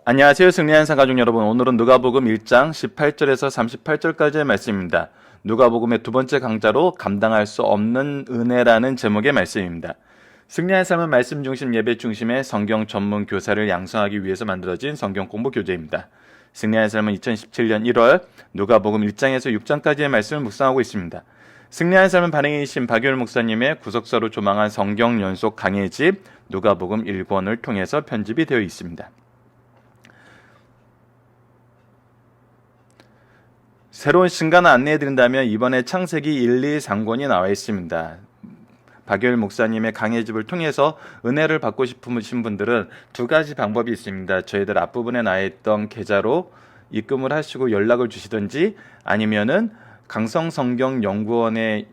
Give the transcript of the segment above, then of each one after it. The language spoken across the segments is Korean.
안녕하세요. 승리한 사가족 여러분. 오늘은 누가복음 1장 18절에서 38절까지의 말씀입니다. 누가복음의 두 번째 강좌로 감당할 수 없는 은혜라는 제목의 말씀입니다. 승리한 삶은 말씀 중심 예배 중심의 성경 전문 교사를 양성하기 위해서 만들어진 성경 공부 교재입니다. 승리한 삶은 2017년 1월 누가복음 1장에서 6장까지의 말씀을 묵상하고 있습니다. 승리한 삶은 반응이신 박유일 목사님의 구석서로 조망한 성경 연속 강해집 누가복음 1권을 통해서 편집이 되어 있습니다. 새로운 신간을 안내해드린다면 이번에 창세기 1, 2, 3권이 나와 있습니다. 박열 목사님의 강해집을 통해서 은혜를 받고 싶으신 분들은 두 가지 방법이 있습니다. 저희들 앞부분에 나와 있던 계좌로 입금을 하시고 연락을 주시든지 아니면은 강성성경연구원의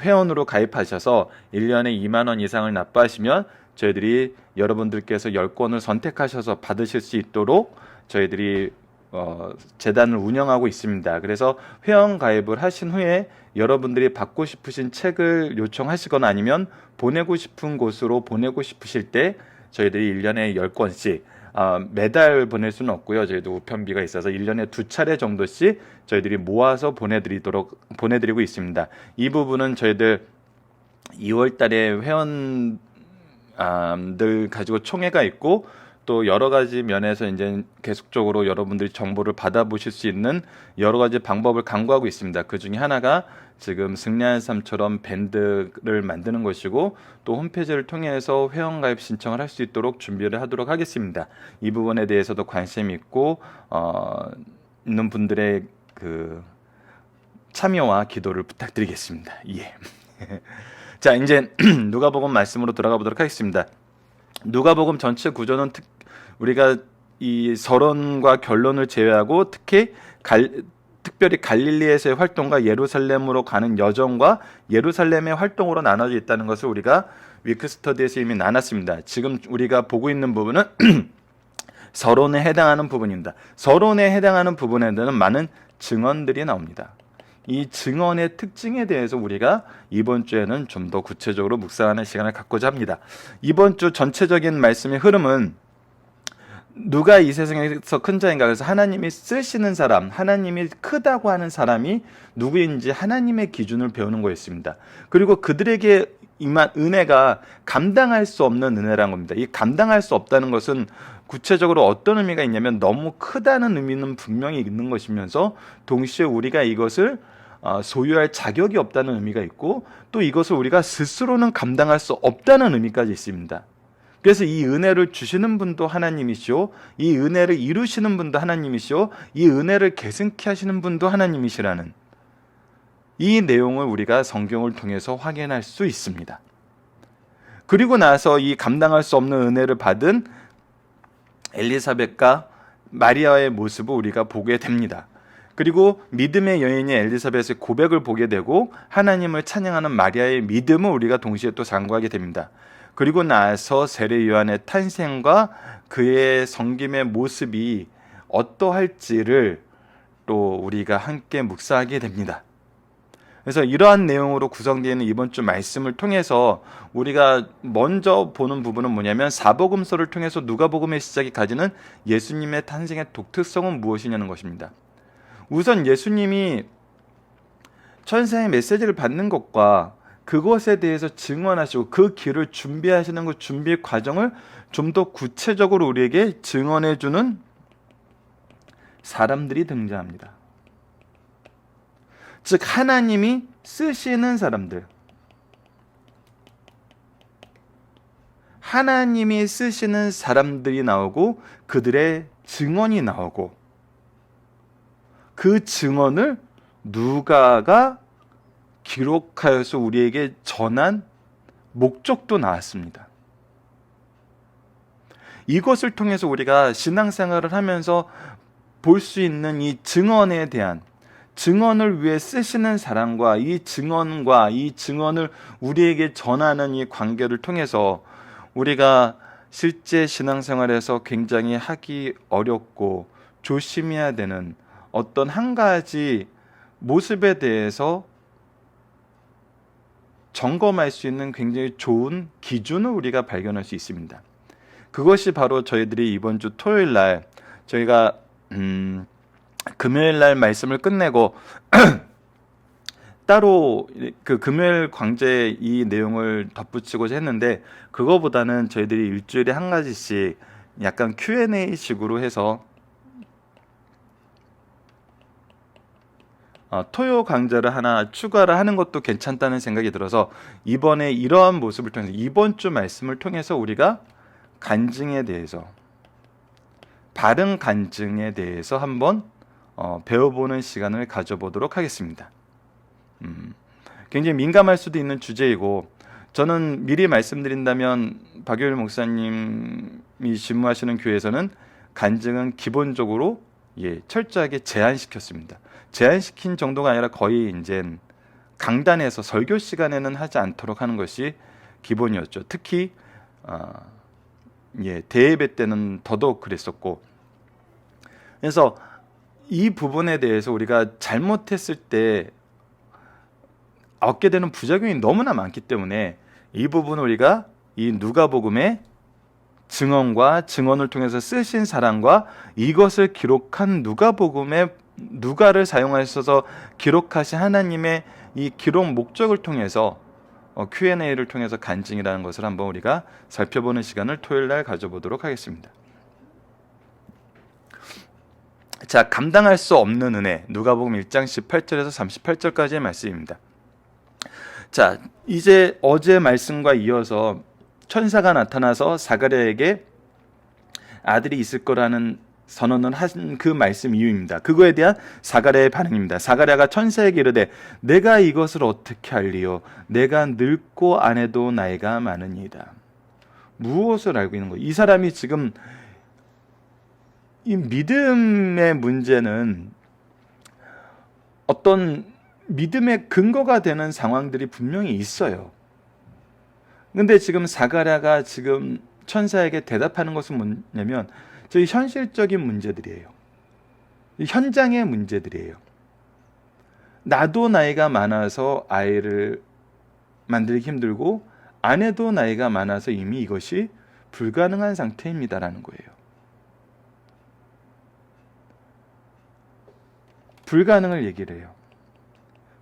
회원으로 가입하셔서 1년에 2만 원 이상을 납부하시면 저희들이 여러분들께서 10권을 선택하셔서 받으실 수 있도록 저희들이 재단을 운영하고 있습니다. 그래서 회원 가입을 하신 후에 여러분들이 받고 싶으신 책을 요청하시거나 아니면 보내고 싶은 곳으로 보내고 싶으실 때 저희들이 1년에 10권씩 매달 보낼 수는 없고요. 저희도 우편비가 있어서 1년에 2차례 정도씩 저희들이 모아서 보내드리고 있습니다. 이 부분은 저희들 2월 달에 회원들 가지고 총회가 있고 또 여러 가지 면에서 이제 계속적으로 여러분들이 정보를 받아보실 수 있는 여러 가지 방법을 강구하고 있습니다. 그 중에 하나가 지금 승리한 삶처럼 밴드를 만드는 것이고 또 홈페이지를 통해서 회원가입 신청을 할 수 있도록 준비를 하도록 하겠습니다. 이 부분에 대해서도 관심 있고 있는 분들의 그 참여와 기도를 부탁드리겠습니다. 예. 자, 이제 누가복음 말씀으로 들어가 보도록 하겠습니다. 누가복음 전체 구조는 우리가 이 서론과 결론을 제외하고 특별히 갈릴리에서의 활동과 예루살렘으로 가는 여정과 예루살렘의 활동으로 나눠져 있다는 것을 우리가 위크스터디에서 이미 나눴습니다. 지금 우리가 보고 있는 부분은 서론에 해당하는 부분입니다. 서론에 해당하는 부분에는 많은 증언들이 나옵니다. 이 증언의 특징에 대해서 우리가 이번 주에는 좀 더 구체적으로 묵상하는 시간을 갖고자 합니다. 이번 주 전체적인 말씀의 흐름은 누가 이 세상에서 큰 자인가, 그래서 하나님이 쓰시는 사람, 하나님이 크다고 하는 사람이 누구인지 하나님의 기준을 배우는 거였습니다. 그리고 그들에게 임한 은혜가 감당할 수 없는 은혜라는 겁니다. 이 감당할 수 없다는 것은 구체적으로 어떤 의미가 있냐면 너무 크다는 의미는 분명히 있는 것이면서 동시에 우리가 이것을 소유할 자격이 없다는 의미가 있고 또 이것을 우리가 스스로는 감당할 수 없다는 의미까지 있습니다. 그래서 이 은혜를 주시는 분도 하나님이시오, 이 은혜를 이루시는 분도 하나님이시오, 이 은혜를 계승케 하시는 분도 하나님이시라는 이 내용을 우리가 성경을 통해서 확인할 수 있습니다. 그리고 나서 이 감당할 수 없는 은혜를 받은 엘리사벳과 마리아의 모습을 우리가 보게 됩니다. 그리고 믿음의 여인인 엘리사벳의 고백을 보게 되고 하나님을 찬양하는 마리아의 믿음을 우리가 동시에 또 상고하게 됩니다. 그리고 나서 세례 요한의 탄생과 그의 섬김의 모습이 어떠할지를 또 우리가 함께 묵상하게 됩니다. 그래서 이러한 내용으로 구성되어 있는 이번 주 말씀을 통해서 우리가 먼저 보는 부분은 뭐냐면 사복음서를 통해서 누가복음의 시작이 가지는 예수님의 탄생의 독특성은 무엇이냐는 것입니다. 우선 예수님이 천사의 메시지를 받는 것과 그것에 대해서 증언하시고 그 길을 준비하시는 그 준비 과정을 좀 더 구체적으로 우리에게 증언해주는 사람들이 등장합니다. 즉 하나님이 쓰시는 사람들, 하나님이 쓰시는 사람들이 나오고 그들의 증언이 나오고 그 증언을 누가가 기록하여서 우리에게 전한 목적도 나왔습니다. 이것을 통해서 우리가 신앙생활을 하면서 볼 수 있는 이 증언에 대한, 증언을 위해 쓰시는 사람과 이 증언을 우리에게 전하는 이 관계를 통해서 우리가 실제 신앙생활에서 굉장히 하기 어렵고 조심해야 되는 어떤 한 가지 모습에 대해서 점검할 수 있는 굉장히 좋은 기준을 우리가 발견할 수 있습니다. 그것이 바로 저희들이 이번 주 토요일 날 저희가 금요일 날 말씀을 끝내고 따로 그 금요일 광제 이 내용을 덧붙이고자 했는데, 그거보다는 저희들이 일주일에 한 가지씩 약간 Q&A 식으로 해서 토요 강좌를 하나 추가를 하는 것도 괜찮다는 생각이 들어서, 이번에 이러한 모습을 통해서 이번 주 말씀을 통해서 우리가 간증에 대해서, 바른 간증에 대해서 한번 배워보는 시간을 가져보도록 하겠습니다. 굉장히 민감할 수도 있는 주제이고, 저는 미리 말씀드린다면 박효일 목사님이 집무하시는 교회에서는 간증은 기본적으로 철저하게 제한시켰습니다. 제한시킨 정도가 아니라 거의 이제 강단에서 설교 시간에는 하지 않도록 하는 것이 기본이었죠. 특히 대예배 때는 더더욱 그랬었고, 그래서 이 부분에 대해서 우리가 잘못했을 때 얻게 되는 부작용이 너무나 많기 때문에 이 부분을 우리가 이 누가복음의 증언과 증언을 통해서 쓰신 사랑과 이것을 기록한 누가복음의 누가를 사용하셔서 기록하신 하나님의 이 기록 목적을 통해서 Q&A를 통해서 간증이라는 것을 한번 우리가 살펴보는 시간을 토요일 날 가져보도록 하겠습니다. 자, 감당할 수 없는 은혜, 누가복음 1장 18절에서 38절까지의 말씀입니다. 자, 이제 어제 말씀과 이어서 천사가 나타나서 사가랴에게 아들이 있을 거라는 선언을 한 그 말씀 이유입니다. 그거에 대한 사가랴의 반응입니다. 사가랴가 천사에게 이르되 내가 이것을 어떻게 할리요? 내가 늙고 아내도 나이가 많으니이다. 무엇을 알고 있는 거예요? 이 사람이 지금 이 믿음의 문제는 어떤 믿음의 근거가 되는 상황들이 분명히 있어요. 근데 지금 사가랴가 지금 천사에게 대답하는 것은 뭐냐면 저희 현실적인 문제들이에요. 현장의 문제들이에요. 나도 나이가 많아서 아이를 만들기 힘들고 아내도 나이가 많아서 이미 이것이 불가능한 상태입니다라는 거예요. 불가능을 얘기를 해요.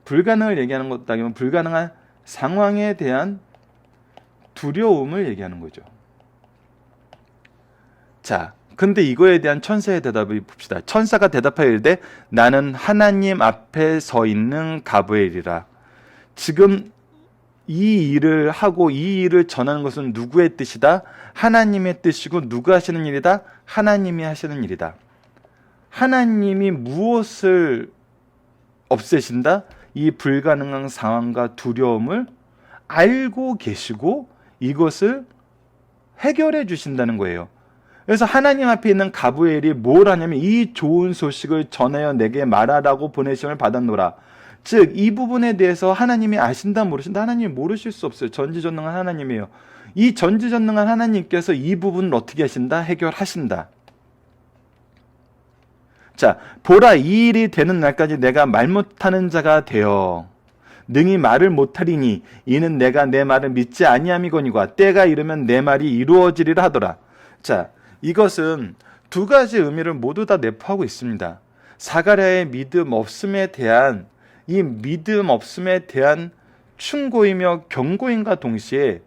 불가능을 얘기하는 것도 아니면 불가능한 상황에 대한 두려움을 얘기하는 거죠. 자, 근데 이거에 대한 천사의 대답을 봅시다. 천사가 대답하여 이르되 나는 하나님 앞에 서 있는 가브리엘이라. 지금 이 일을 하고 이 일을 전하는 것은 누구의 뜻이다? 하나님의 뜻이고 누가 하시는 일이다? 하나님이 하시는 일이다. 하나님이 무엇을 없애신다? 이 불가능한 상황과 두려움을 알고 계시고 이것을 해결해 주신다는 거예요. 그래서 하나님 앞에 있는 가브리엘이 뭘 하냐면 이 좋은 소식을 전하여 내게 말하라고 보내심을 받았노라. 즉 이 부분에 대해서 하나님이 아신다 모르신다? 하나님이 모르실 수 없어요. 전지전능한 하나님이에요. 이 전지전능한 하나님께서 이 부분을 어떻게 하신다? 해결하신다. 자, 보라 이 일이 되는 날까지 내가 말 못하는 자가 되어 능히 말을 못하리니 이는 내가 내 말을 믿지 아니함이거니와 때가 이르면 내 말이 이루어지리라 하더라. 자, 이것은 두 가지 의미를 모두 다 내포하고 있습니다. 사가랴의 믿음 없음에 대한 이 믿음 없음에 대한 충고이며 경고인과 동시에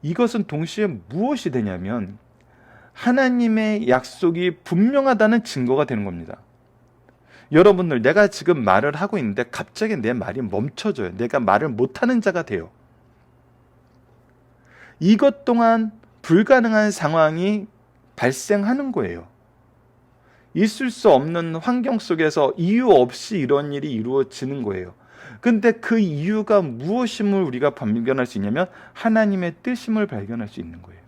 이것은 동시에 무엇이 되냐면 하나님의 약속이 분명하다는 증거가 되는 겁니다. 여러분들, 내가 지금 말을 하고 있는데 갑자기 내 말이 멈춰져요. 내가 말을 못하는 자가 돼요. 이것 또한 불가능한 상황이 발생하는 거예요. 있을 수 없는 환경 속에서 이유 없이 이런 일이 이루어지는 거예요. 근데 그 이유가 무엇임을 우리가 발견할 수 있냐면 하나님의 뜻임을 발견할 수 있는 거예요.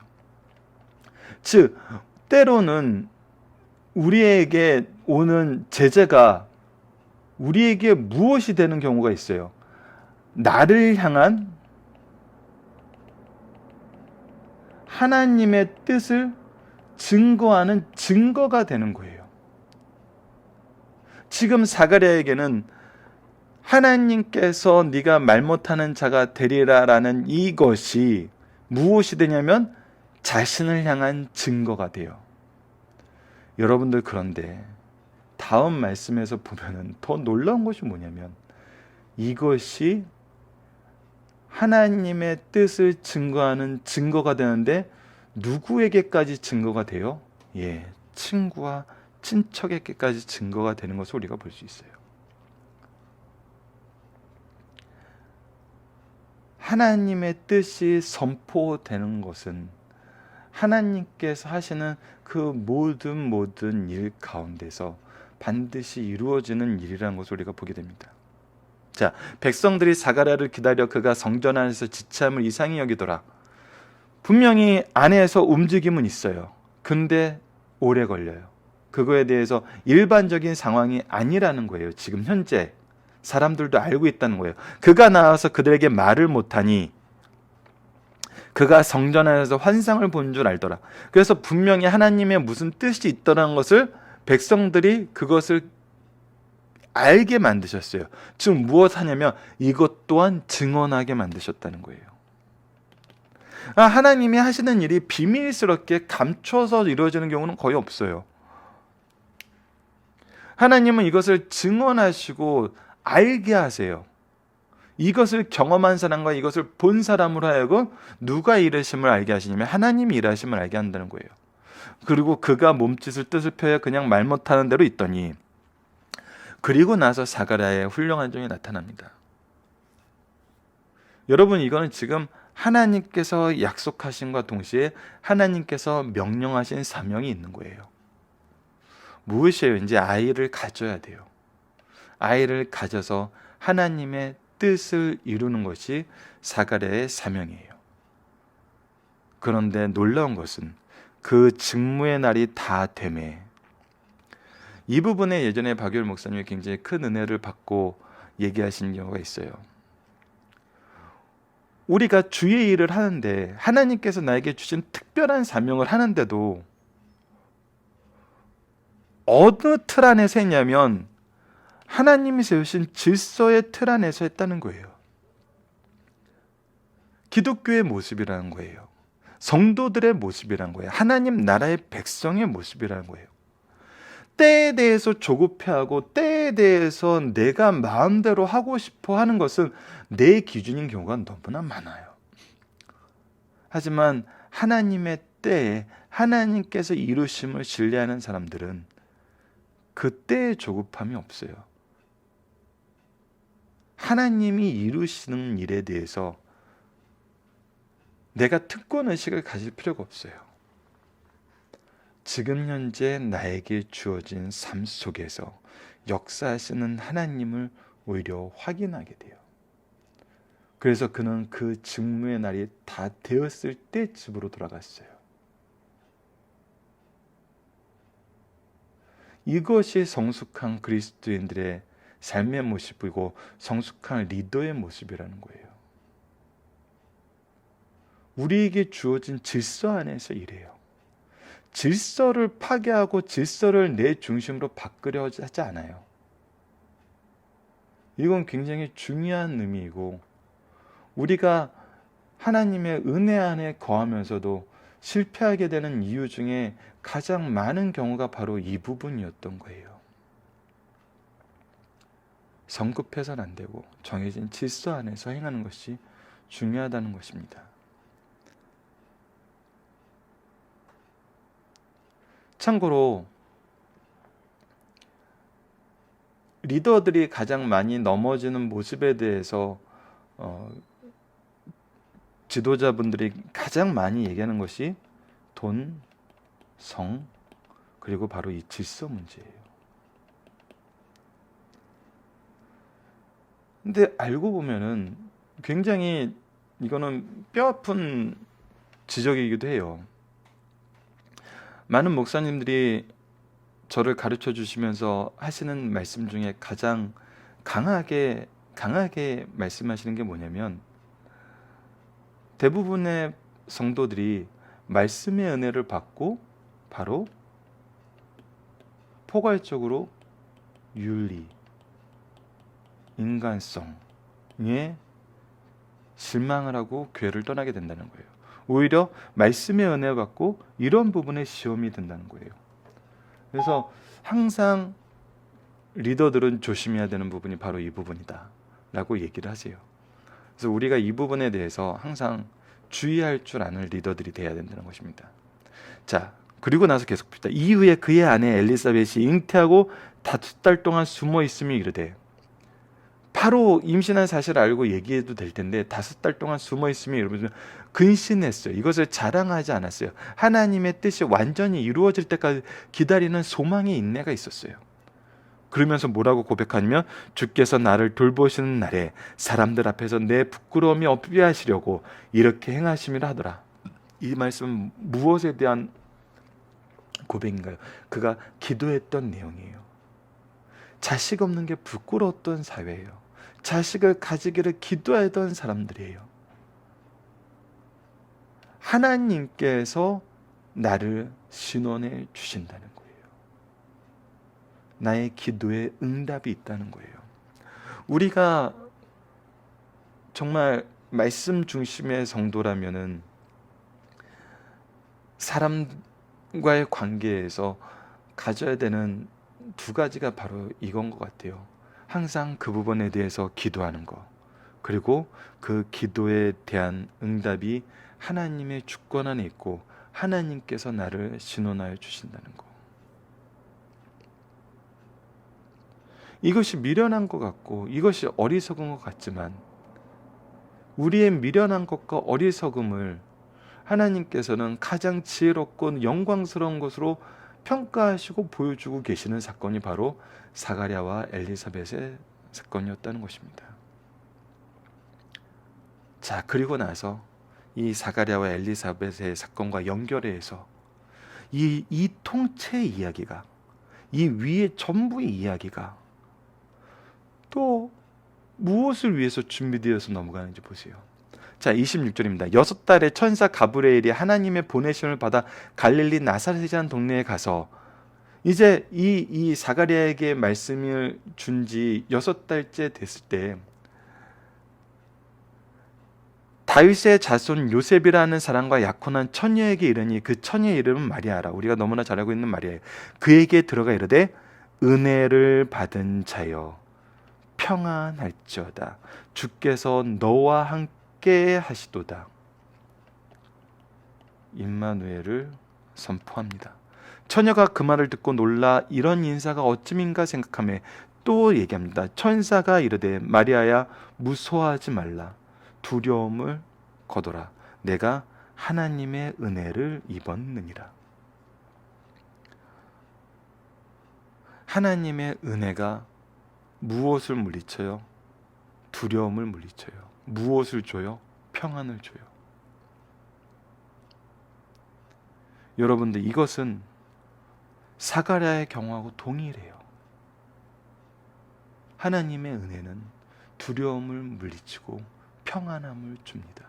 즉, 때로는 우리에게 오는 제재가 우리에게 무엇이 되는 경우가 있어요. 나를 향한 하나님의 뜻을 증거하는 증거가 되는 거예요. 지금 사가랴에게는 하나님께서 네가 말 못하는 자가 되리라라는 이것이 무엇이 되냐면 자신을 향한 증거가 돼요. 여러분들, 그런데 다음 말씀에서 보면은 더 놀라운 것이 뭐냐면, 이것이 하나님의 뜻을 증거하는 증거가 되는데 누구에게까지 증거가 돼요? 예, 친구와 친척에게까지 증거가 되는 것을 우리가 볼 수 있어요. 하나님의 뜻이 선포되는 것은 하나님께서 하시는 그 모든 일 가운데서 반드시 이루어지는 일이라는 것을 우리가 보게 됩니다. 자, 백성들이 사가랴를 기다려 그가 성전 안에서 지참을 이상히 여기더라. 분명히 안에서 움직임은 있어요. 근데 오래 걸려요. 그거에 대해서 일반적인 상황이 아니라는 거예요. 지금 현재 사람들도 알고 있다는 거예요. 그가 나와서 그들에게 말을 못하니 그가 성전 안에서 환상을 본 줄 알더라. 그래서 분명히 하나님의 무슨 뜻이 있더라는 것을 백성들이 그것을 알게 만드셨어요. 즉 무엇 하냐면 이것 또한 증언하게 만드셨다는 거예요. 하나님이 하시는 일이 비밀스럽게 감춰서 이루어지는 경우는 거의 없어요. 하나님은 이것을 증언하시고 알게 하세요. 이것을 경험한 사람과 이것을 본 사람으로 하여금 누가 일하심을 알게 하시냐면 하나님이 일하심을 알게 한다는 거예요. 그리고 그가 몸짓을 뜻을 펴야 그냥 말 못하는 대로 있더니, 그리고 나서 사가랴의 훌륭한 점이 나타납니다. 여러분, 이거는 지금 하나님께서 약속하신과 동시에 하나님께서 명령하신 사명이 있는 거예요. 무엇이에요? 이제 아이를 가져야 돼요. 아이를 가져서 하나님의 뜻을 이루는 것이 사가랴의 사명이에요. 그런데 놀라운 것은 그 직무의 날이 다 되매, 이 부분에 예전에 박유일 목사님이 굉장히 큰 은혜를 받고 얘기하신 경우가 있어요. 우리가 주의 일을 하는데, 하나님께서 나에게 주신 특별한 사명을 하는데도 어느 틀 안에서 했냐면 하나님이 세우신 질서의 틀 안에서 했다는 거예요. 기독교의 모습이라는 거예요. 성도들의 모습이라는 거예요. 하나님 나라의 백성의 모습이라는 거예요. 때에 대해서 조급해하고 때에 대해서 내가 마음대로 하고 싶어 하는 것은 내 기준인 경우가 너무나 많아요. 하지만 하나님의 때에 하나님께서 이루심을 신뢰하는 사람들은 그 때의 조급함이 없어요. 하나님이 이루시는 일에 대해서 내가 특권의식을 가질 필요가 없어요. 지금 현재 나에게 주어진 삶 속에서 역사하시는 하나님을 오히려 확인하게 돼요. 그래서 그는 그 직무의 날이 다 되었을 때 집으로 돌아갔어요. 이것이 성숙한 그리스도인들의 삶의 모습이고 성숙한 리더의 모습이라는 거예요. 우리에게 주어진 질서 안에서 일해요. 질서를 파괴하고 질서를 내 중심으로 바꾸려 하지 않아요. 이건 굉장히 중요한 의미이고, 우리가 하나님의 은혜 안에 거하면서도 실패하게 되는 이유 중에 가장 많은 경우가 바로 이 부분이었던 거예요. 성급해서는 안 되고 정해진 질서 안에서 행하는 것이 중요하다는 것입니다. 참고로 리더들이 가장 많이 넘어지는 모습에 대해서 지도자분들이 가장 많이 얘기하는 것이 돈, 성, 그리고 바로 이 질서 문제예요. 근데 알고 보면은 굉장히 이거는 뼈아픈 지적이기도 해요. 많은 목사님들이 저를 가르쳐 주시면서 하시는 말씀 중에 가장 강하게 말씀하시는 게 뭐냐면, 대부분의 성도들이 말씀의 은혜를 받고 바로 포괄적으로 윤리, 인간성에 실망을 하고 교회를 떠나게 된다는 거예요. 오히려 말씀의 은혜 받고 이런 부분에 시험이 든다는 거예요. 그래서 항상 리더들은 조심해야 되는 부분이 바로 이 부분이다 라고 얘기를 하세요. 그래서 우리가 이 부분에 대해서 항상 주의할 줄 아는 리더들이 돼야 된다는 것입니다. 자, 그리고 나서 계속 봅시다. 이후에 그의 아내 엘리사벳이 잉태하고 5달 동안 숨어 있으며 이르되, 바로 임신한 사실을 알고 얘기해도 될 텐데 5달 동안 숨어 있으며 이러면서 근신했어요. 이것을 자랑하지 않았어요. 하나님의 뜻이 완전히 이루어질 때까지 기다리는 소망의 인내가 있었어요. 그러면서 뭐라고 고백하냐면, 주께서 나를 돌보시는 날에 사람들 앞에서 내 부끄러움이 없게 하시려고 이렇게 행하심이라 하더라. 이 말씀은 무엇에 대한 고백인가요? 그가 기도했던 내용이에요. 자식 없는 게 부끄러웠던 사회예요. 자식을 가지기를 기도하던 사람들이에요. 하나님께서 나를 신원해 주신다는 거예요. 나의 기도에 응답이 있다는 거예요. 우리가 정말 말씀 중심의 성도라면은 사람과의 관계에서 가져야 되는 2가지가 바로 이건 것 같아요. 항상 그 부분에 대해서 기도하는 것, 그리고 그 기도에 대한 응답이 하나님의 주권 안에 있고 하나님께서 나를 신원하여 주신다는 것. 이것이 미련한 것 같고 이것이 어리석은 것 같지만, 우리의 미련한 것과 어리석음을 하나님께서는 가장 지혜롭고 영광스러운 것으로 평가하시고 보여주고 계시는 사건이 바로 사가랴와 엘리사벳의 사건이었다는 것입니다. 자, 그리고 나서 이 사가랴와 엘리사벳의 사건과 연결해서 이 통째 이야기가, 이 위의 전부의 이야기가 또 무엇을 위해서 준비되어서 넘어가는지 보세요. 자, 26절입니다. 6달에 천사 가브리엘이 하나님의 보내심을 받아 갈릴리 나사렛이라는 동네에 가서, 이제 이 사가랴에게 말씀을 준 지 6달째 됐을 때 다윗의 자손 요셉이라는 사람과 약혼한 처녀에게 이르니, 그 처녀의 이름은 마리아라. 우리가 너무나 잘 알고 있는 마리아예요. 그에게 들어가 이르되, 은혜를 받은 자여 평안할지어다. 주께서 너와 함께 하시도다. 임마누엘을 선포합니다. 처녀가 그 말을 듣고 놀라 이런 인사가 어찌민가 생각하며 또 얘기합니다. 천사가 이르되, 마리아야 무서워하지 말라. 두려움을 거둬라. 내가 하나님의 은혜를 입었느니라. 하나님의 은혜가 무엇을 물리쳐요? 두려움을 물리쳐요. 무엇을 줘요? 평안을 줘요. 여러분들, 이것은 사가랴의 경우하고 동일해요. 하나님의 은혜는 두려움을 물리치고 평안함을 줍니다.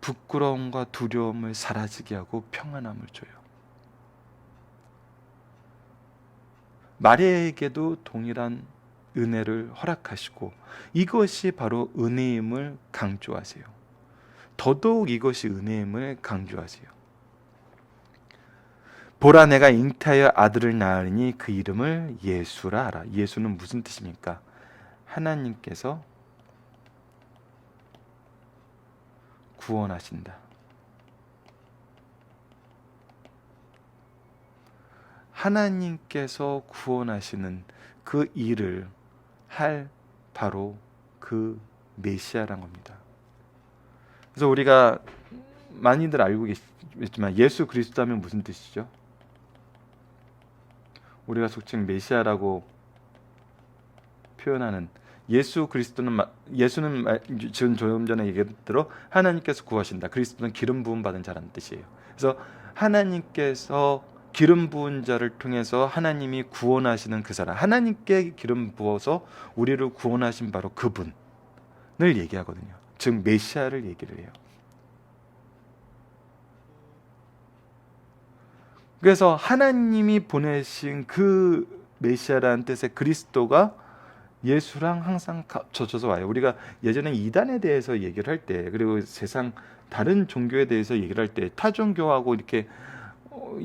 부끄러움과 두려움을 사라지게 하고 평안함을 줘요. 마리아에게도 동일한 은혜를 허락하시고, 이것이 바로 은혜임을 강조하세요. 더더욱 이것이 은혜임을 강조하세요. 보라, 내가 잉태하여 아들을 낳으리니 그 이름을 예수라 하라. 예수는 무슨 뜻입니까? 하나님께서 구원하신다. 하나님께서 구원하시는 그 일을 할 바로 그 메시아란 겁니다. 그래서 우리가 많이들 알고 계시지만, 예수 그리스도 하면 무슨 뜻이죠? 우리가 속칭 메시아라고 표현하는 예수 그리스도는, 예수는 지금 조금 전에 얘기한 대로 하나님께서 구하신다. 그리스도는 기름 부음 받은 자라는 뜻이에요. 그래서 하나님께서 기름 부은 자를 통해서 하나님이 구원하시는 그 사람, 하나님께 기름 부어서 우리를 구원하신 바로 그분을 얘기하거든요. 즉 메시아를 얘기를 해요. 그래서 하나님이 보내신 그 메시아라는 뜻의 그리스도가 예수랑 항상 젖어서 와요. 우리가 예전에 이단에 대해서 얘기를 할 때, 그리고 세상 다른 종교에 대해서 얘기를 할 때, 타 종교하고 이렇게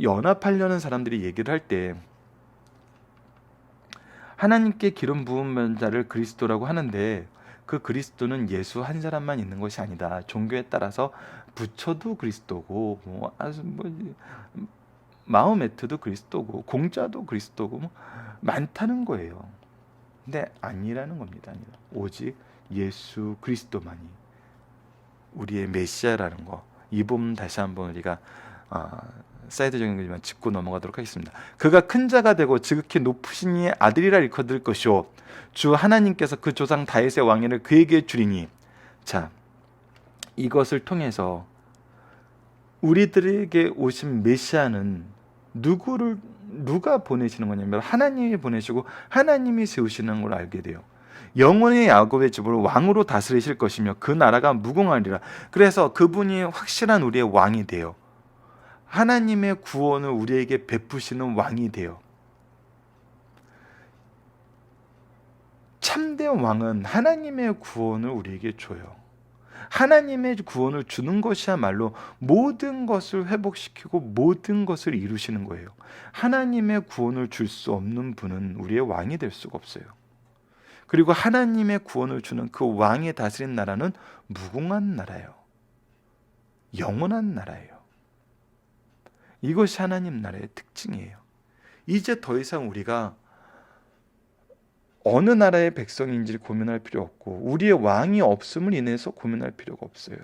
연합하려는 사람들이 얘기를 할 때 하나님께 기름 부은 자를 그리스도라고 하는데, 그 그리스도는 예수 한 사람만 있는 것이 아니다. 종교에 따라서 부처도 그리스도고, 마호메트도 그리스도고, 공자도 그리스도고, 많다는 거예요. 근데 아니라는 겁니다. 오직 예수 그리스도만이 우리의 메시아라는 거. 이 부분 다시 한번 우리가 사이드적인 거지만 짚고 넘어가도록 하겠습니다. 그가 큰 자가 되고 지극히 높으신 이의 아들이라 일컬을 것이요 주 하나님께서 그 조상 다윗의 왕위를 그에게 주리니. 자, 이것을 통해서 우리들에게 오신 메시아는 누가 보내시는 거냐면 하나님이 보내시고 하나님이 세우시는 걸 알게 돼요. 영원히 야곱의 집을 왕으로 다스리실 것이며 그 나라가 무궁하리라. 그래서 그분이 확실한 우리의 왕이 돼요. 하나님의 구원을 우리에게 베푸시는 왕이 돼요. 참된 왕은 하나님의 구원을 우리에게 줘요. 하나님의 구원을 주는 것이야말로 모든 것을 회복시키고 모든 것을 이루시는 거예요. 하나님의 구원을 줄 수 없는 분은 우리의 왕이 될 수가 없어요. 그리고 하나님의 구원을 주는 그 왕이 다스린 나라는 무궁한 나라예요. 영원한 나라예요. 이것이 하나님 나라의 특징이에요. 이제 더 이상 우리가 어느 나라의 백성인지 고민할 필요 없고 우리의 왕이 없음을 인해서 고민할 필요가 없어요.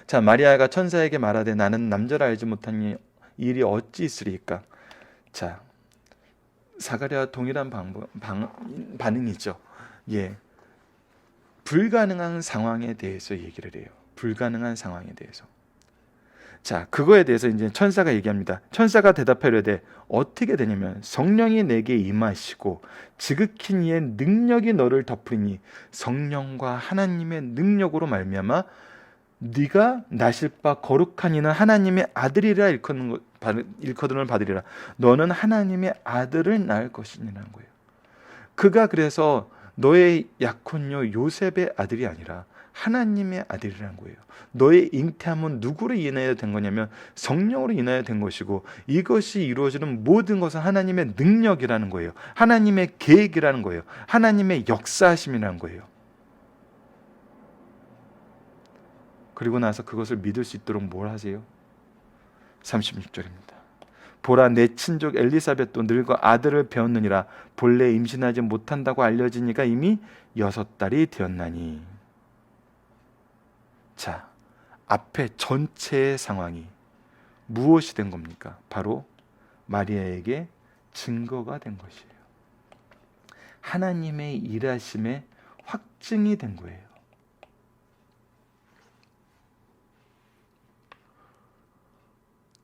자, 마리아가 천사에게 말하되 나는 남자를 알지 못하니 일이 어찌 있으리까. 자, 사가랴와 동일한 반응이죠. 예, 불가능한 상황에 대해서 얘기를 해요. 불가능한 상황에 대해서. 자, 그거에 대해서 이제 천사가 얘기합니다. 천사가 대답하려되 어떻게 되냐면 성령이 내게 임하시고 지극히 이의 능력이 너를 덮으니 성령과 하나님의 능력으로 말미암아 네가 나실 바 거룩한 이는 하나님의 아들이라 일컬음을 받으리라. 너는 하나님의 아들을 낳을 것이니라는 거예요. 그가 그래서 너의 약혼녀 요셉의 아들이 아니라 하나님의 아들이라는 거예요. 너의 잉태함은 누구로 인하여 된 거냐면 성령으로 인하여 된 것이고 이것이 이루어지는 모든 것은 하나님의 능력이라는 거예요. 하나님의 계획이라는 거예요. 하나님의 역사하심이라는 거예요. 그리고 나서 그것을 믿을 수 있도록 뭘 하세요? 36절입니다. 보라, 내 친족 엘리사벳도 늙어 아들을 배웠느니라. 본래 임신하지 못한다고 알려지니까 이미 6달이 되었나니. 자, 앞에 전체의 상황이 무엇이 된 겁니까? 바로 마리아에게 증거가 된 것이에요. 하나님의 일하심의 확증이 된 거예요.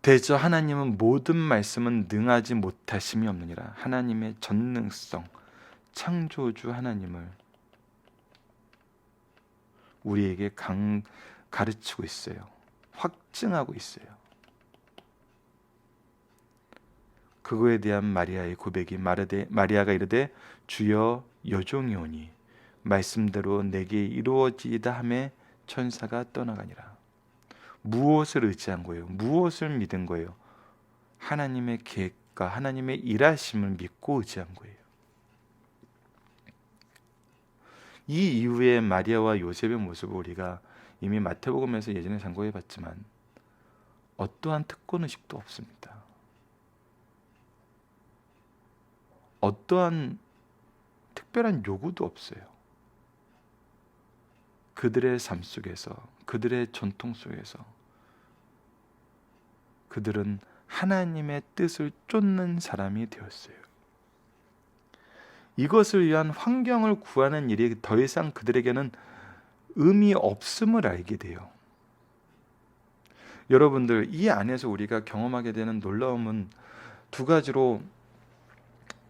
대저 하나님은 모든 말씀은 능하지 못하심이 없느니라. 하나님의 전능성, 창조주 하나님을 우리에게 가르치고 있어요. 확증하고 있어요. 그거에 대한 마리아의 고백이 마리아가 이르되 주여 여종이오니 말씀대로 내게 이루어지이다 하매 천사가 떠나가니라. 무엇을 의지한 거예요? 무엇을 믿은 거예요? 하나님의 계획과 하나님의 일하심을 믿고 의지한 거예요. 이 이후에 마리아와 요셉의 모습을 우리가 이미 마태복음에서 예전에 상고해 봤지만 어떠한 특권의식도 없습니다. 어떠한 특별한 요구도 없어요. 그들의 삶 속에서, 그들의 전통 속에서 그들은 하나님의 뜻을 쫓는 사람이 되었어요. 이것을 위한 환경을 구하는 일이 더 이상 그들에게는 의미 없음을 알게 돼요. 여러분들, 이 안에서 우리가 경험하게 되는 놀라움은 두 가지로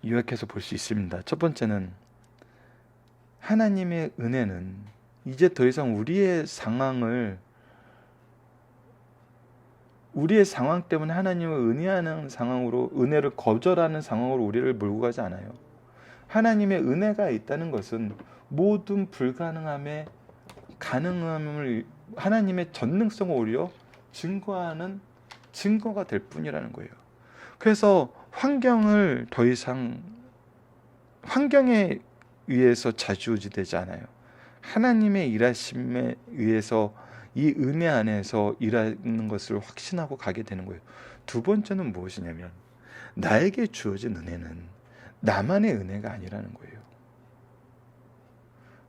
요약해서 볼 수 있습니다. 첫 번째는 하나님의 은혜는 이제 더 이상 우리의 상황 때문에 하나님을 은혜하는 상황으로, 은혜를 거절하는 상황으로 우리를 몰고 가지 않아요. 하나님의 은혜가 있다는 것은 모든 불가능함에 가능함을 하나님의 전능성을 오히려 증거하는 증거가 될 뿐이라는 거예요. 그래서 환경을 더 이상 환경에 의해서 좌지우지되지 않아요. 하나님의 일하심에 의해서 이 은혜 안에서 일하는 것을 확신하고 가게 되는 거예요. 두 번째는 무엇이냐면 나에게 주어진 은혜는 나만의 은혜가 아니라는 거예요.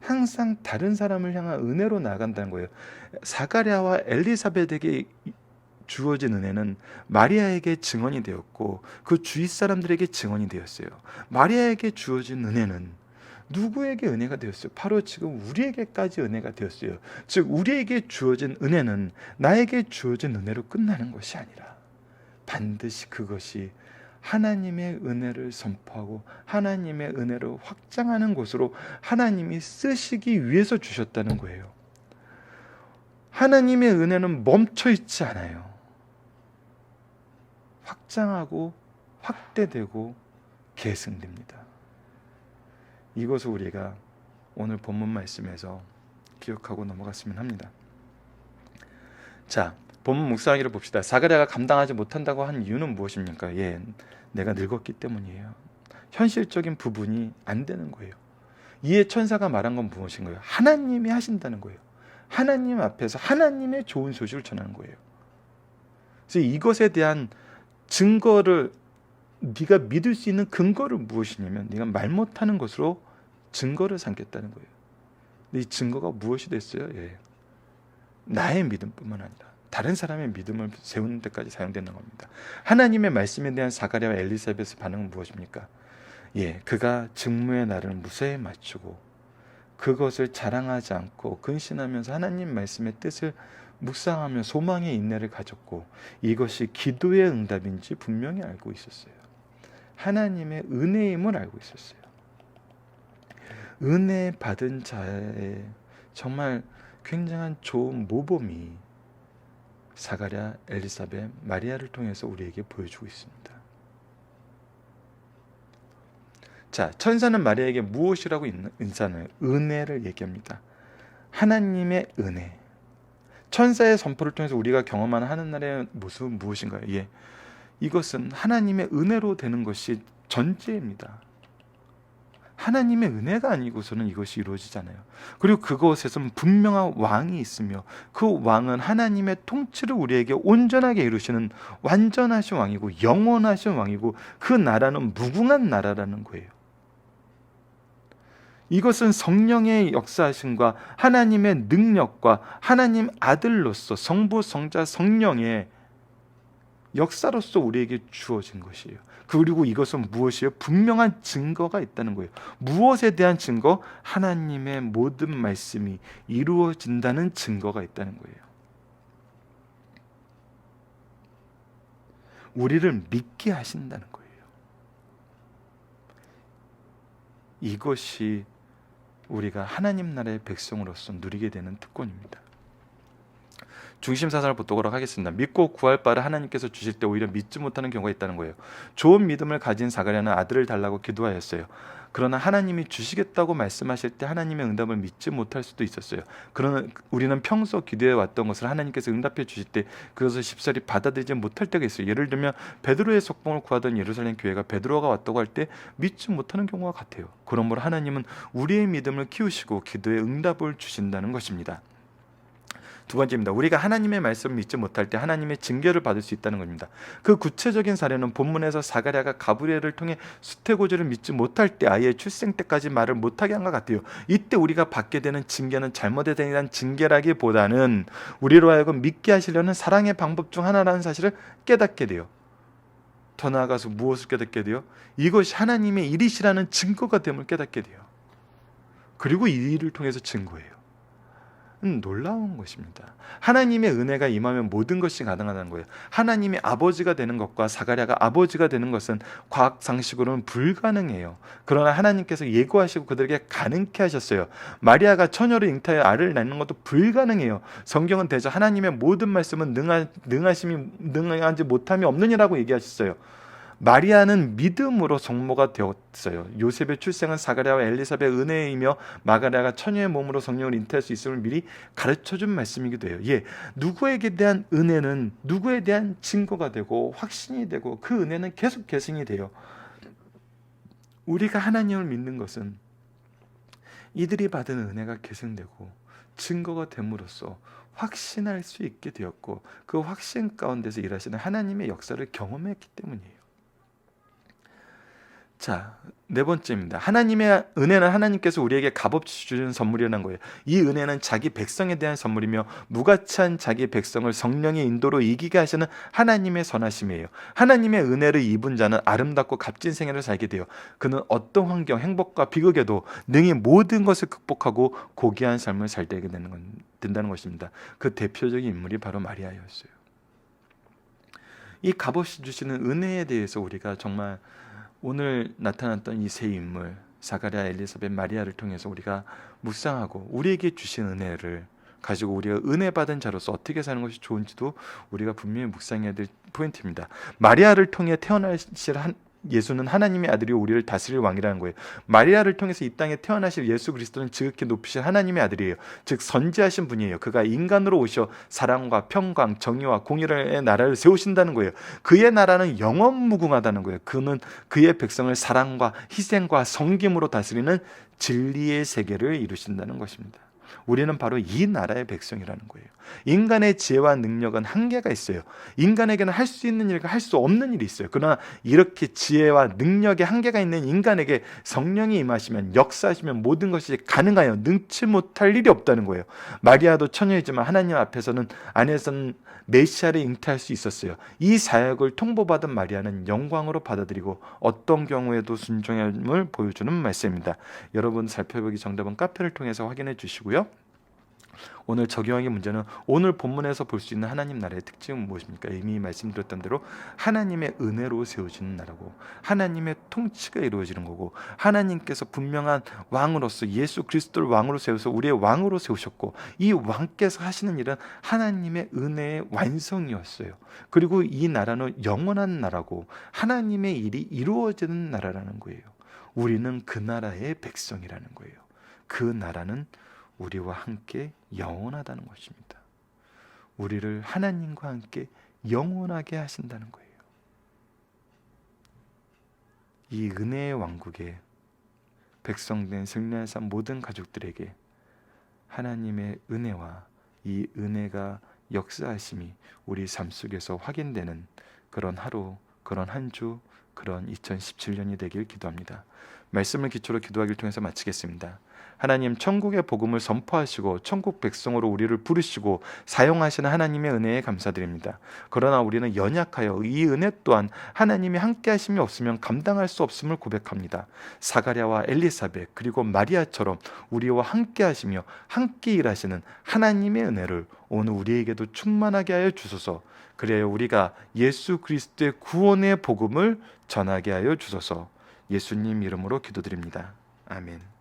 항상 다른 사람을 향한 은혜로 나아간다는 거예요. 사가랴와 엘리사벳에게 주어진 은혜는 마리아에게 증언이 되었고 그 주위 사람들에게 증언이 되었어요. 마리아에게 주어진 은혜는 누구에게 은혜가 되었어요? 바로 지금 우리에게까지 은혜가 되었어요. 즉 우리에게 주어진 은혜는 나에게 주어진 은혜로 끝나는 것이 아니라 반드시 그것이 하나님의 은혜를 선포하고 하나님의 은혜를 확장하는 곳으로 하나님이 쓰시기 위해서 주셨다는 거예요. 하나님의 은혜는 멈춰 있지 않아요. 확장하고 확대되고 계승됩니다. 이것을 우리가 오늘 본문 말씀에서 기억하고 넘어갔으면 합니다. 자, 본문 묵상하기를 봅시다. 사가랴가 감당하지 못한다고 한 이유는 무엇입니까? 예, 내가 늙었기 때문이에요. 현실적인 부분이 안 되는 거예요. 이에 천사가 말한 건 무엇인가요? 하나님이 하신다는 거예요. 하나님 앞에서 하나님의 좋은 소식을 전하는 거예요. 그래서 이것에 대한 증거를 네가 믿을 수 있는 근거를 무엇이냐면 네가 말 못하는 것으로 증거를 삼겠다는 거예요. 근데 이 증거가 무엇이 됐어요? 예. 나의 믿음뿐만 아니라 다른 사람의 믿음을 세우는 데까지 사용되는 겁니다. 하나님의 말씀에 대한 사가랴와 엘리사벳의 반응은 무엇입니까? 예, 그가 직무의 날을 무쇠에 맞추고 그것을 자랑하지 않고 근신하면서 하나님 말씀의 뜻을 묵상하며 소망의 인내를 가졌고 이것이 기도의 응답인지 분명히 알고 있었어요. 하나님의 은혜임을 알고 있었어요. 은혜 받은 자의 정말 굉장한 좋은 모범이 사가랴, 엘리사벳, 마리아를 통해서 우리에게 보여주고 있습니다. 자, 천사는 마리아에게 무엇이라고 인사하나요? 은혜를 얘기합니다. 하나님의 은혜. 천사의 선포를 통해서 우리가 경험하는 하늘나라의 모습은 무엇인가요? 예, 이것은 하나님의 은혜로 되는 것이 전제입니다. 하나님의 은혜가 아니고서는 이것이 이루어지잖아요. 그리고 그곳에서는 분명한 왕이 있으며 그 왕은 하나님의 통치를 우리에게 온전하게 이루시는 완전하신 왕이고 영원하신 왕이고 그 나라는 무궁한 나라라는 거예요. 이것은 성령의 역사하심과 하나님의 능력과 하나님 아들로서 성부, 성자, 성령의 역사로서 우리에게 주어진 것이에요. 그리고 이것은 무엇이에요? 분명한 증거가 있다는 거예요. 무엇에 대한 증거? 하나님의 모든 말씀이 이루어진다는 증거가 있다는 거예요. 우리를 믿게 하신다는 거예요. 이것이 우리가 하나님 나라의 백성으로서 누리게 되는 특권입니다. 중심 사상을 보도록 하겠습니다. 믿고 구할 바를 하나님께서 주실 때 오히려 믿지 못하는 경우가 있다는 거예요. 좋은 믿음을 가진 사가랴는 아들을 달라고 기도하였어요. 그러나 하나님이 주시겠다고 말씀하실 때 하나님의 응답을 믿지 못할 수도 있었어요. 그러나 우리는 평소 기도해 왔던 것을 하나님께서 응답해 주실 때 그것을 쉽사리 받아들이지 못할 때가 있어요. 예를 들면 베드로의 속봉을 구하던 예루살렘 교회가 베드로가 왔다고 할 때 믿지 못하는 경우가 같아요. 그러므로 하나님은 우리의 믿음을 키우시고 기도에 응답을 주신다는 것입니다. 두 번째입니다. 우리가 하나님의 말씀을 믿지 못할 때 하나님의 징계를 받을 수 있다는 겁니다. 그 구체적인 사례는 본문에서 사가랴가 가브리엘을 통해 수태고지를 믿지 못할 때 아이의 출생 때까지 말을 못하게 한 것 같아요. 이때 우리가 받게 되는 징계는 잘못에 대한 징계라기보다는 우리로 하여금 믿게 하시려는 사랑의 방법 중 하나라는 사실을 깨닫게 돼요. 더 나아가서 무엇을 깨닫게 돼요? 이것이 하나님의 일이시라는 증거가 됨을 깨닫게 돼요. 그리고 이 일을 통해서 증거해요. 놀라운 것입니다. 하나님의 은혜가 임하면 모든 것이 가능하다는 거예요. 하나님이 아버지가 되는 것과 사가랴가 아버지가 되는 것은 과학 상식으로는 불가능해요. 그러나 하나님께서 예고하시고 그들에게 가능케 하셨어요. 마리아가 처녀로 잉타해 아를 낳는 것도 불가능해요. 성경은 대저 하나님의 모든 말씀은 능하지 못함이 없느니라고 얘기하셨어요. 마리아는 믿음으로 성모가 되었어요. 요셉의 출생은 사가랴와 엘리사벳의 은혜이며 마가랴가 처녀의 몸으로 성령을 잉태할 수 있음을 미리 가르쳐준 말씀이기도 해요. 누구에게 대한 은혜는 누구에 대한 증거가 되고 확신이 되고 그 은혜는 계속 계승이 돼요. 우리가 하나님을 믿는 것은 이들이 받은 은혜가 계승되고 증거가 됨으로써 확신할 수 있게 되었고 그 확신 가운데서 일하시는 하나님의 역사를 경험했기 때문이에요. 자, 네 번째입니다. 하나님의 은혜는 하나님께서 우리에게 값없이 주는 선물이라는 거예요. 이 은혜는 자기 백성에 대한 선물이며 무가치한 자기 백성을 성령의 인도로 이기게 하시는 하나님의 선하심이에요. 하나님의 은혜를 입은 자는 아름답고 값진 생애를 살게 돼요. 그는 어떤 환경, 행복과 비극에도 능히 모든 것을 극복하고 고귀한 삶을 살게 된다는 것입니다. 그 대표적인 인물이 바로 마리아였어요. 이 값없이 주시는 은혜에 대해서 우리가 정말 오늘 나타났던 이 세 인물 사가랴, 엘리사벳, 마리아를 통해서 우리가 묵상하고 우리에게 주신 은혜를 가지고 우리가 은혜 받은 자로서 어떻게 사는 것이 좋은지도 우리가 분명히 묵상해야 될 포인트입니다. 마리아를 통해 태어나실 예수는 하나님의 아들이 우리를 다스릴 왕이라는 거예요. 마리아를 통해서 이 땅에 태어나실 예수 그리스도는 지극히 높으신 하나님의 아들이에요. 즉 선지하신 분이에요. 그가 인간으로 오셔 사랑과 평강, 정의와 공의의 나라를 세우신다는 거예요. 그의 나라는 영원무궁하다는 거예요. 그는 그의 백성을 사랑과 희생과 섬김으로 다스리는 진리의 세계를 이루신다는 것입니다. 우리는 바로 이 나라의 백성이라는 거예요. 인간의 지혜와 능력은 한계가 있어요. 인간에게는 할 수 있는 일과 할 수 없는 일이 있어요. 그러나 이렇게 지혜와 능력에 한계가 있는 인간에게 성령이 임하시면 역사하시면 모든 것이 가능하여 능치 못할 일이 없다는 거예요. 마리아도 처녀이지만 하나님 안에서는 메시아를 잉태할 수 있었어요. 이 사역을 통보받은 마리아는 영광으로 받아들이고 어떤 경우에도 순종함을 보여주는 말씀입니다. 여러분 살펴보기 정답은 카페를 통해서 확인해 주시고요. 오늘 적용하기 문제는 오늘 본문에서 볼 수 있는 하나님 나라의 특징은 무엇입니까? 이미 말씀드렸던 대로 하나님의 은혜로 세워지는 나라고 하나님의 통치가 이루어지는 거고 하나님께서 분명한 왕으로서 예수 그리스도를 왕으로 세워서 우리의 왕으로 세우셨고 이 왕께서 하시는 일은 하나님의 은혜의 완성이었어요. 그리고 이 나라는 영원한 나라고 하나님의 일이 이루어지는 나라라는 거예요. 우리는 그 나라의 백성이라는 거예요. 그 나라는 우리와 함께 영원하다는 것입니다. 우리를 하나님과 함께 영원하게 하신다는 거예요. 이 은혜의 왕국에 백성된 승리한 모든 가족들에게 하나님의 은혜와 이 은혜가 역사하심이 우리 삶 속에서 확인되는 그런 하루, 그런 한 주, 그런 2017년이 되길 기도합니다. 말씀을 기초로 기도하기를 통해서 마치겠습니다. 하나님, 천국의 복음을 선포하시고 천국 백성으로 우리를 부르시고 사용하시는 하나님의 은혜에 감사드립니다. 그러나 우리는 연약하여 이 은혜 또한 하나님이 함께 하심이 없으면 감당할 수 없음을 고백합니다. 사가랴와 엘리사벳 그리고 마리아처럼 우리와 함께 하시며 함께 일하시는 하나님의 은혜를 오늘 우리에게도 충만하게 하여 주소서. 그래야 우리가 예수 그리스도의 구원의 복음을 전하게 하여 주소서. 예수님 이름으로 기도드립니다. 아멘.